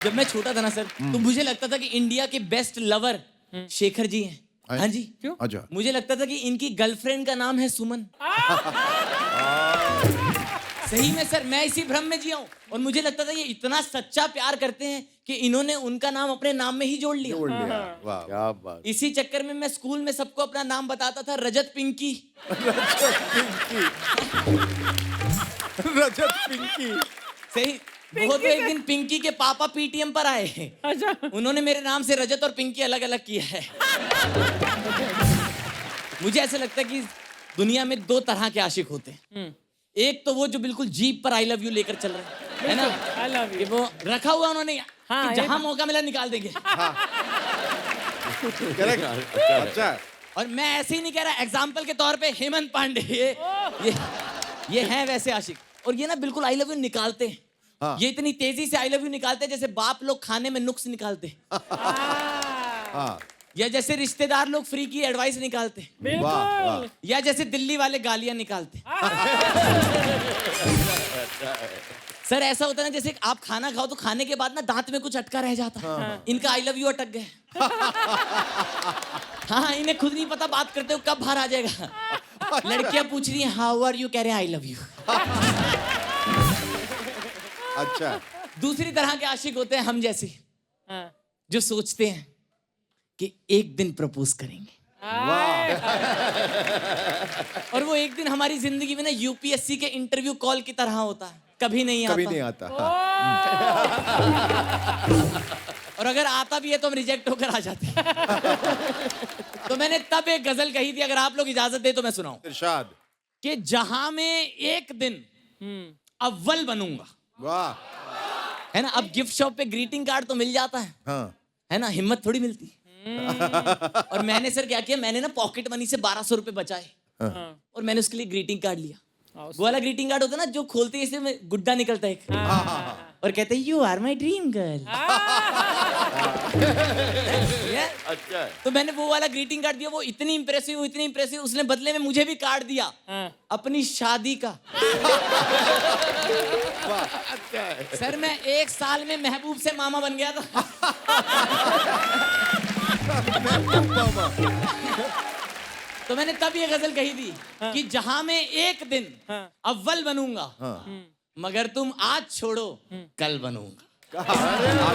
जब मैं छोटा था ना सर, तो मुझे लगता था कि इंडिया के बेस्ट लवर शेखर जी हैं। हाँ जी। क्यों? अच्छा। मुझे लगता था कि इनकी गर्लफ्रेंड का नाम है सुमन। सही में सर, मैं इसी भ्रम में जिया हूँ। और मुझे लगता था ये इतना सच्चा प्यार करते हैं कि इन्होंने उनका नाम अपने नाम में ही जोड़ लिया। जोड़ लिया। वाह, क्या बात। इसी चक्कर में मैं स्कूल में सबको अपना नाम बताता था, रजत पिंकी। रजत पिंकी। सही। वो तो एक दिन पिंकी के पापा पीटीएम पर आए। अच्छा। उन्होंने मेरे नाम से रजत और पिंकी अलग अलग किया है। मुझे ऐसा लगता है कि दुनिया में दो तरह के आशिक होते हैं। एक तो वो जो बिल्कुल जीप पर आई लव यू लेकर चल रहे हैं, है ना? I love you। कि वो रखा हुआ उन्होंने, हाँ, कि जहां मौका मिला निकाल देंगे। करेक्ट। अच्छा है। और मैं ऐसे ही नहीं कह रहा, एग्जाम्पल के तौर पे हेमंत पांडे ये हैं वैसे आशिक। और ये ना बिल्कुल आई लव यू निकालते हैं। हाँ। ये इतनी तेजी से आई लव यू निकालते हैं जैसे बाप लोग खाने में नुक्स निकालते हैं। हाँ। या जैसे रिश्तेदार लोग फ्री की एडवाइस निकालते हैं। वाह, वाह। बिल्कुल। या जैसे दिल्ली वाले गालियां निकालते हैं। सर ऐसा होता है ना, जैसे आप खाना खाओ तो खाने के बाद ना दांत में कुछ अटका रह जाता है। इनका आई लव यू अटक गया। हाँ, इन्हें खुद नहीं पता बात करते हो कब बाहर आ जाएगा। लड़कियां पूछ रही हैं हाउ आर यू, कह रहे हैं आई लव यू। अच्छा। दूसरी तरह के आशिक होते हैं हम जैसे, हाँ। जो सोचते हैं कि एक दिन प्रपोज करेंगे। और वो एक दिन हमारी जिंदगी में ना यूपीएससी के इंटरव्यू कॉल की तरह होता है, कभी नहीं आता। कभी नहीं आता। और अगर आता भी है तो हम रिजेक्ट होकर आ जाते हैं। तो मैंने तब एक गजल कही थी, अगर आप लोग इजाजत दे तो मैं सुनाऊं। इरशाद। कि जहां में एक दिन अव्वल बनूंगा, वाह। है ना? अब गिफ्ट शॉप पे ग्रीटिंग कार्ड तो मिल जाता है ना? हिम्मत थोड़ी मिलती। और मैंने सर क्या किया, मैंने ना पॉकेट मनी से 1200 रुपए बचाए और मैंने उसके लिए ग्रीटिंग कार्ड लिया। वो वाला ग्रीटिंग कार्ड होता है ना जो खोलते ही इसमें गुड्डा निकलता है एक। और कहते हैं you are my dream girl. अच्छा है। तो मैंने वो वाला ग्रीटिंग कार्ड दिया, वो इतनी इंप्रेसिव, उसने बदले में मुझे भी कार्ड दिया अपनी शादी का। अच्छा है। सर मैं 1 साल में महबूब से मामा बन गया था। तो मैंने तब ये गजल कही थी कि जहां मैं एक दिन अव्वल बनूंगा, मगर तुम आज छोड़ो कल बनूंगा। अरे वाह,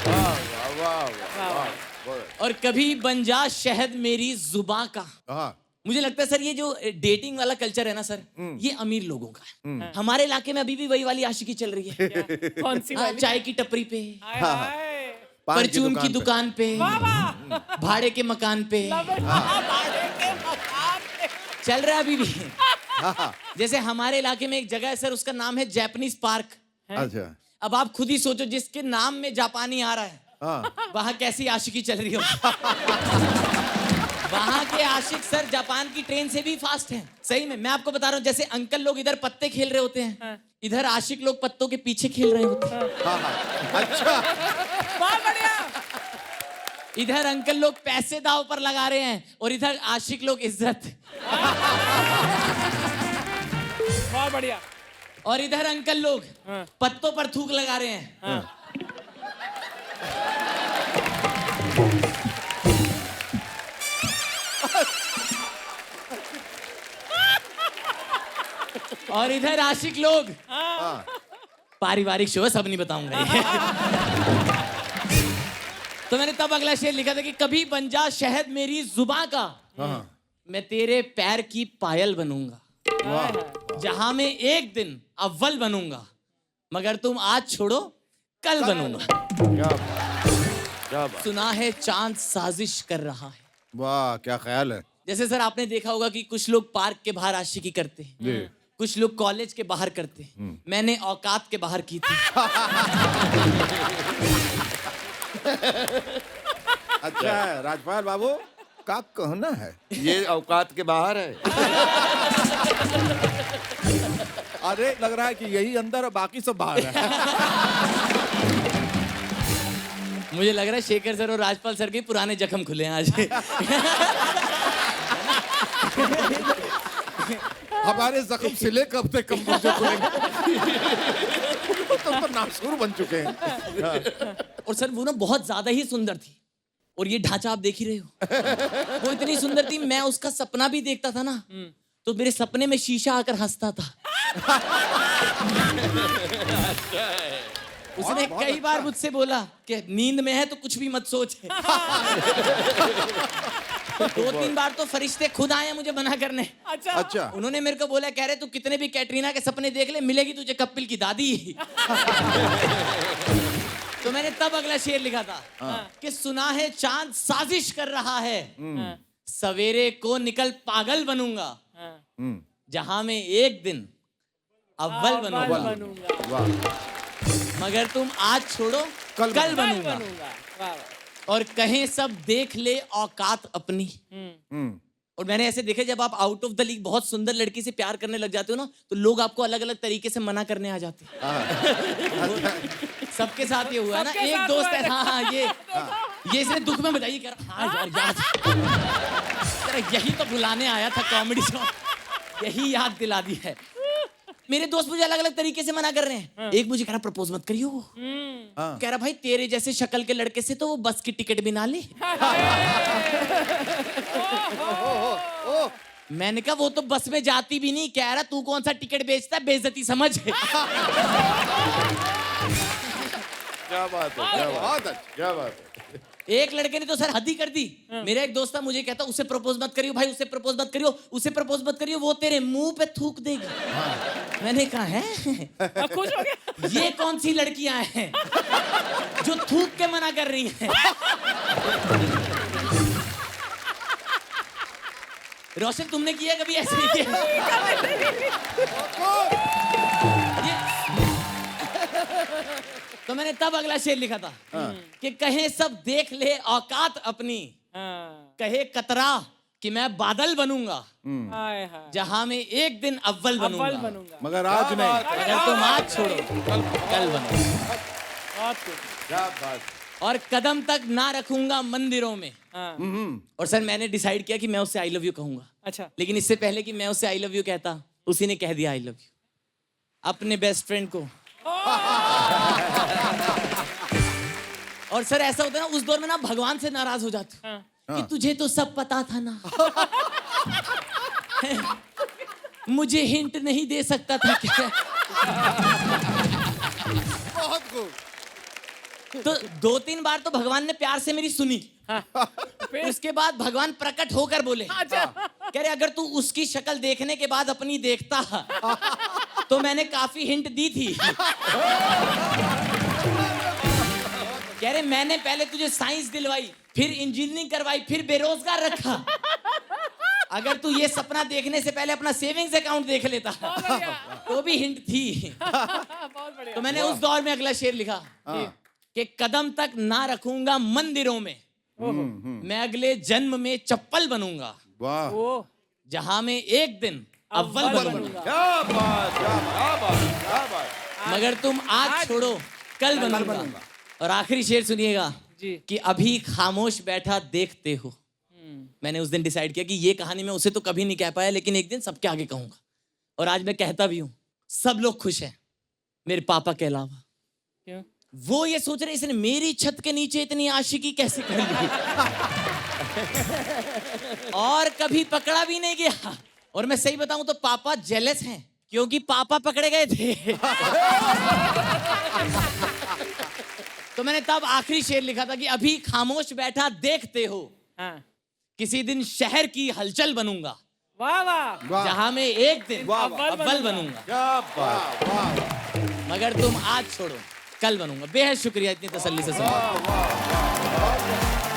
वाह, वाह, वाह, वाह। और कभी बन जा शहद मेरी जुबां का। हाँ। मुझे लगता है सर ये जो डेटिंग वाला कल्चर है ना सर, ये अमीर लोगों का है। हमारे इलाके में अभी भी वही वाली आशिकी चल रही है। कौन सी हाँ, वाली? चाय की टपरी पे, हाय, हाय। पान परचून की दुकान पे, वाह, वाह। भाड़े के मकान पे भाड़े के मकान पे। चल रहा है अभी भी। हाँ। जैसे हमारे इलाके में एक जगह है सर, उसका नाम है जैपनीज पार्क। अच्छा। अब आप खुद ही सोचो, जिसके नाम में जापानी आ रहा है, हाँ। वहां कैसी आशिकी चल रही हो। वहां के आशिक सर जापान की ट्रेन से भी फास्ट हैं। सही में मैं आपको बता रहा हूँ, जैसे अंकल लोग इधर पत्ते खेल रहे होते हैं, इधर आशिक लोग पत्तों के पीछे खेल रहे होते हैं। अच्छा। बहुत बढ़िया। इधर अंकल लोग पैसे दाव पर लगा रहे हैं और इधर आशिक लोग इज्जत। बहुत बढ़िया। और इधर अंकल लोग पत्तों पर थूक लगा रहे हैं। और इधर आशिक लोग पारिवारिक शो है, सब नहीं बताऊंगा ये। तो मैंने तब अगला शेर लिखा था कि कभी बन जा शहद मेरी जुबां का, मैं तेरे पैर की पायल बनूंगा। जहां मैं एक दिन अव्वल बनूंगा, मगर तुम आज छोड़ो कल बनूंगा। क्या बात, क्या बात। सुना है चांद साजिश कर रहा है। वाह, क्या ख्याल है। जैसे सर आपने देखा होगा कि कुछ लोग पार्क के बाहर आशिकी करते हैं, जी। कुछ लोग कॉलेज के बाहर करते हैं। मैंने औकात के बाहर की थी। अच्छा है राजपाल बाबू, का कहना है। ये औकात के बाहर है। अरे लग रहा है कि यही अंदर और बाकी सब बाहर है। मुझे लग रहा है शेखर सर और राजपाल सर के पुराने जख्म खुले हैं आज। हमारे जख्म सिले कब से कम खुलेंगे। तो नासूर बन चुके हैं। और सर वो ना बहुत ज्यादा ही सुंदर थी, और ये ढांचा आप देख ही रहे हो। वो इतनी सुंदर थी, मैं उसका सपना भी देखता था ना, तो मेरे सपने में शीशा आकर हंसता था। उसने कई बार मुझसे बोला कि नींद में है तो कुछ भी मत सोच। 2-3 बार तो फरिश्ते खुद आए मुझे मना करने। अच्छा अच्छा, उन्होंने मेरे को बोला, कह रहे तू कितने भी कैटरीना के सपने देख ले, मिलेगी तुझे कपिल की दादी। तो मैंने तब अगला शेर लिखा था कि सुना है चांद साजिश कर रहा है, सवेरे को निकल पागल बनूंगा, जहां मैं एक दिन अव्वल बनूंगा, वाह, मगर तुम आज छोड़ो कल बनूंगा। वाह और कहें सब देख ले औकात अपनी। और मैंने ऐसे देखे, जब आप आउट ऑफ द लीग बहुत सुंदर लड़की से प्यार करने लग जाते हो ना, तो लोग आपको अलग अलग तरीके से मना करने आ जाते हैं। सबके साथ ये हुआ है ना। सबके एक साथ दोस्त हुआ है, है। हाँ ये इसने दुख में बताइए, कह रहा हाँ यार यही तो बुलाने आया था कॉमेडी शो, यही याद दिला दी है। मेरे दोस्त मुझे अलग अलग तरीके से मना कर रहे हैं। एक मुझे कह रहा प्रपोज मत करियो, कह रहा भाई तेरे जैसे शक्ल के लड़के से तो वो बस की टिकट भी ना ले। मैंने कहा वो तो बस में जाती भी नहीं। कह रहा तू कौन सा टिकट बेचता है, बेइज्जती समझ। क्या बात है, क्या बात है, क्या बात है। एक लड़के ने तो सर हद ही कर दी। मेरा एक दोस्त था, मुझे कहता उसे प्रपोज मत करियो भाई, उसे प्रपोज मत करियो, उसे प्रपोज मत करियो, वो तेरे मुंह पे थूक देगी। मैंने कहा है खुश हो गया। ये कौन सी लड़कियां हैं जो थूक के मना कर रही हैं? रोशन तुमने किया कभी ऐसे ही किया? तो मैंने तब अगला शेर लिखा था कि कहे सब देख ले औकात अपनी, कहे कतरा कि मैं बादल बनूंगा, हाय हाय जहां मैं एक दिन अव्वल अव्वल बनूंगा, बनूंगा। मगर आज नहीं। अगर तुम आज छोड़ो कल बनूंगा। बहुत कुछ। क्या बात। और कदम तक ना रखूंगा मंदिरों में। हाँ। और सर मैंने डिसाइड किया कि मैं उससे आई लव यू कहूंगा, अच्छा लेकिन इससे पहले कि मैं उससे आई लव यू कहता, उसी ने कह दिया आई लव यू अपने बेस्ट फ्रेंड को। और सर ऐसा होता है ना, उस दौर में ना भगवान से नाराज हो जाते हाँ। कि तुझे तो सब पता था ना। मुझे हिंट नहीं दे सकता था क्या? बहुत खूब। तो 2-3 बार तो भगवान ने प्यार से मेरी सुनी। फिर उसके बाद भगवान प्रकट होकर बोले, अच्छा कह रहे अगर तू उसकी शक्ल देखने के बाद अपनी देखता तो मैंने काफी हिंट दी थी। कह रहे मैंने पहले तुझे साइंस दिलवाई, फिर इंजीनियरिंग करवाई, फिर बेरोजगार रखा। अगर तू ये सपना देखने से पहले अपना सेविंग्स अकाउंट देख लेता तो भी हिंट थी। बहुत बढ़िया। तो मैंने उस दौर में अगला शेर लिखा कि कदम तक ना रखूंगा मंदिरों में, मैं अगले जन्म में चप्पल बनूंगा, वाह, ओ जहां मैं एक दिन अव्वल बनूंगा, क्या बात, क्या बात, क्या बात। मगर तुम आज छोड़ो कल बनूंगा। और आखिरी शेर सुनिएगा जी। कि अभी खामोश बैठा देखते हो। मैंने उस दिन डिसाइड किया कि ये कहानी मैं उसे तो कभी नहीं कह पाया, लेकिन एक दिन सबके आगे कहूंगा। और आज मैं कहता भी हूं, सब लोग खुश हैं मेरे पापा के अलावा। क्यों? वो ये सोच रहे इसने मेरी छत के नीचे इतनी आशिकी कैसे कर ली। और कभी पकड़ा भी नहीं गया। और मैं सही बताऊं तो पापा जेलस हैं, क्योंकि पापा पकड़े गए थे। तो मैंने तब आखिरी शेर लिखा था कि अभी खामोश बैठा देखते हो, हाँ। किसी दिन शहर की हलचल बनूंगा, वाह वाह वाह, जहां मैं एक दिन वाह, अव्वल बनूंगा, क्या बात, वाह, मगर तुम आज छोड़ो कल बनूंगा। बेहद शुक्रिया इतनी तसल्ली से सुना। वाह, वाह, वाह।